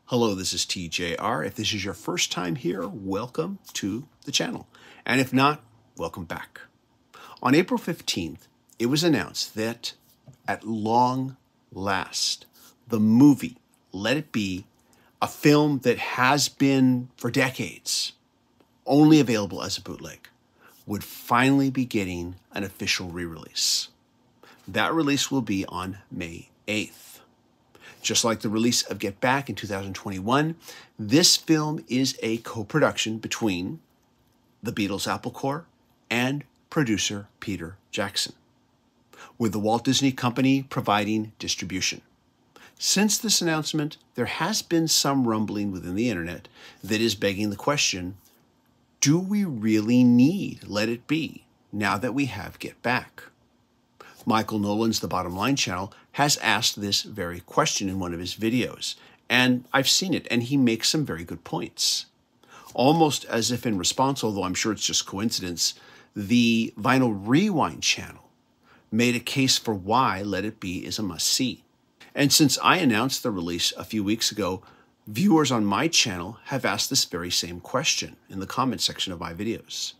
Hello, this is TJR. If this is your first time here, welcome to the channel. And if not, welcome back. On April 15th, it was announced that at long last, the movie Let It Be, a film that has been for decades only available as a bootleg, would finally be getting an official re-release. That release will be on May 8th. Just like the release of Get Back in 2021, this film is a co-production between the Beatles Apple Corps and producer Peter Jackson, with the Walt Disney Company providing distribution. Since this announcement, there has been some rumbling within the internet that is begging the question, do we really need Let It Be now that we have Get Back? Michael Nolan's The Bottom Line channel has asked this very question in one of his videos, and I've seen it, and he makes some very good points. Almost as if in response, although I'm sure it's just coincidence, the Vinyl Rewind channel made a case for why Let It Be is a must-see. And since I announced the release a few weeks ago, viewers on my channel have asked this very same question in the comment section of my videos.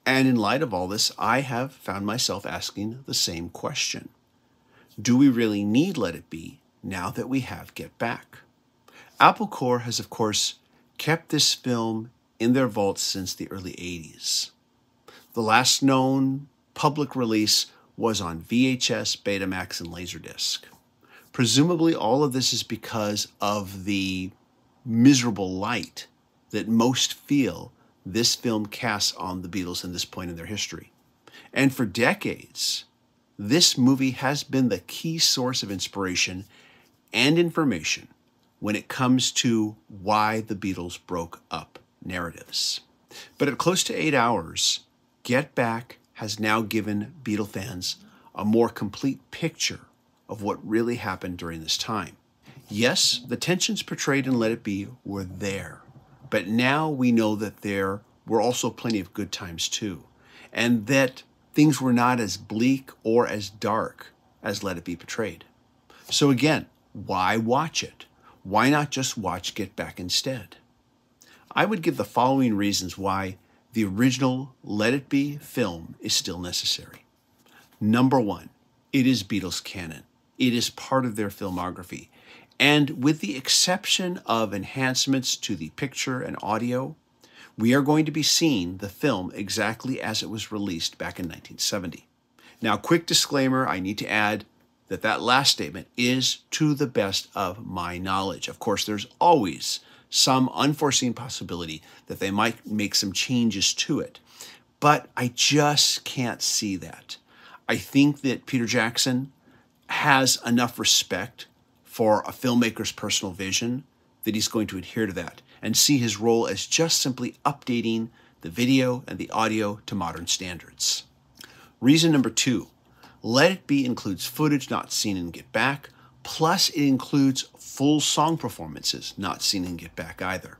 And in light of all this, I have found myself asking the same question. Do we really need Let It Be now that we have Get Back? Apple Corps has, of course, kept this film in their vaults since the early 80s. The last known public release was on VHS, Betamax, and Laserdisc. Presumably, all of this is because of the miserable light that most feel this film casts on the Beatles in this point in their history. And for decades, this movie has been the key source of inspiration and information when it comes to why the Beatles broke up narratives. But at close to 8 hours, Get Back has now given Beatle fans a more complete picture of what really happened during this time. Yes, the tensions portrayed in Let It Be were there, but now we know that there were also plenty of good times too, and that things were not as bleak or as dark as Let It Be portrayed. So again, why watch it? Why not just watch Get Back instead? I would give the following reasons why the original Let It Be film is still necessary. Number one, it is Beatles canon. It is part of their filmography. And with the exception of enhancements to the picture and audio, we are going to be seeing the film exactly as it was released back in 1970. Now, quick disclaimer, I need to add that that last statement is to the best of my knowledge. Of course, there's always some unforeseen possibility that they might make some changes to it, but I just can't see that. I think that Peter Jackson has enough respect for a filmmaker's personal vision that he's going to adhere to that and see his role as just simply updating the video and the audio to modern standards. Reason number two, Let It Be includes footage not seen in Get Back, plus it includes full song performances not seen in Get Back either.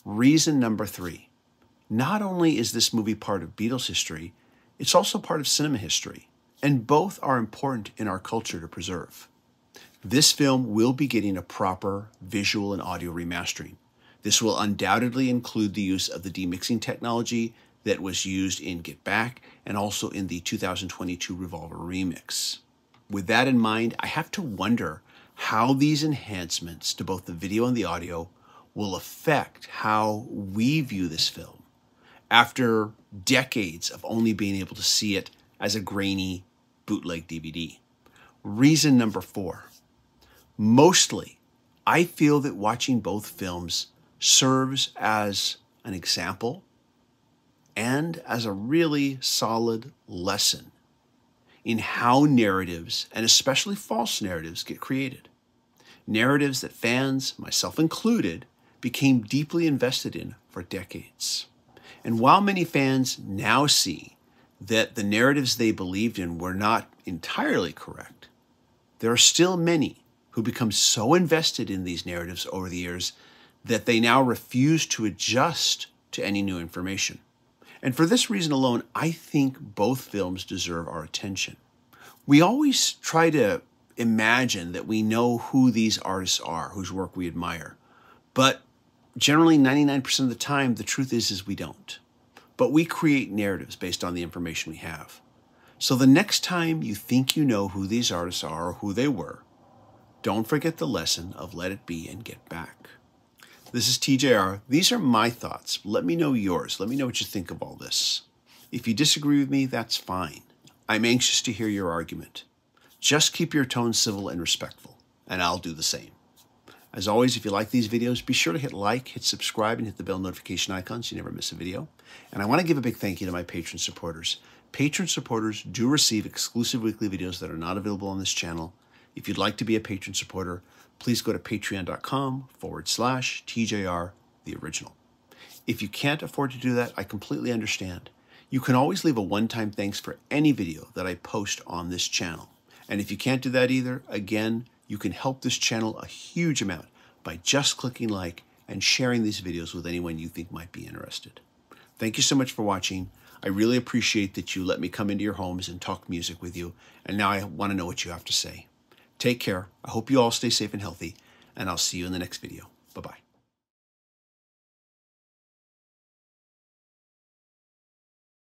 Reason number three, not only is this movie part of Beatles history, it's also part of cinema history, and both are important in our culture to preserve. This film will be getting a proper visual and audio remastering. This will undoubtedly include the use of the demixing technology that was used in Get Back and also in the 2022 Revolver remix. With that in mind, I have to wonder how these enhancements to both the video and the audio will affect how we view this film after decades of only being able to see it as a grainy bootleg DVD. Reason number four, mostly, I feel that watching both films serves as an example and as a really solid lesson in how narratives, and especially false narratives, get created. Narratives that fans, myself included, became deeply invested in for decades. And while many fans now see that the narratives they believed in were not entirely correct, there are still many who become so invested in these narratives over the years that they now refuse to adjust to any new information. And for this reason alone, I think both films deserve our attention. We always try to imagine that we know who these artists are, whose work we admire. But generally 99% of the time, the truth is we don't. But we create narratives based on the information we have. So the next time you think you know who these artists are or who they were, don't forget the lesson of let it be and get back. This is TJR. These are my thoughts. Let me know yours. Let me know what you think of all this. If you disagree with me, that's fine. I'm anxious to hear your argument. Just keep your tone civil and respectful, and I'll do the same. As always, if you like these videos, be sure to hit like, hit subscribe, and hit the bell notification icon so you never miss a video. And I want to give a big thank you to my patron supporters. Patron supporters do receive exclusive weekly videos that are not available on this channel. If you'd like to be a patron supporter, please go to patreon.com/TJR the original. If you can't afford to do that, I completely understand. You can always leave a one-time thanks for any video that I post on this channel. And if you can't do that either, again, you can help this channel a huge amount by just clicking like and sharing these videos with anyone you think might be interested. Thank you so much for watching. I really appreciate that you let me come into your homes and talk music with you. And now I want to know what you have to say. Take care. I hope you all stay safe and healthy, and I'll see you in the next video. Bye-bye.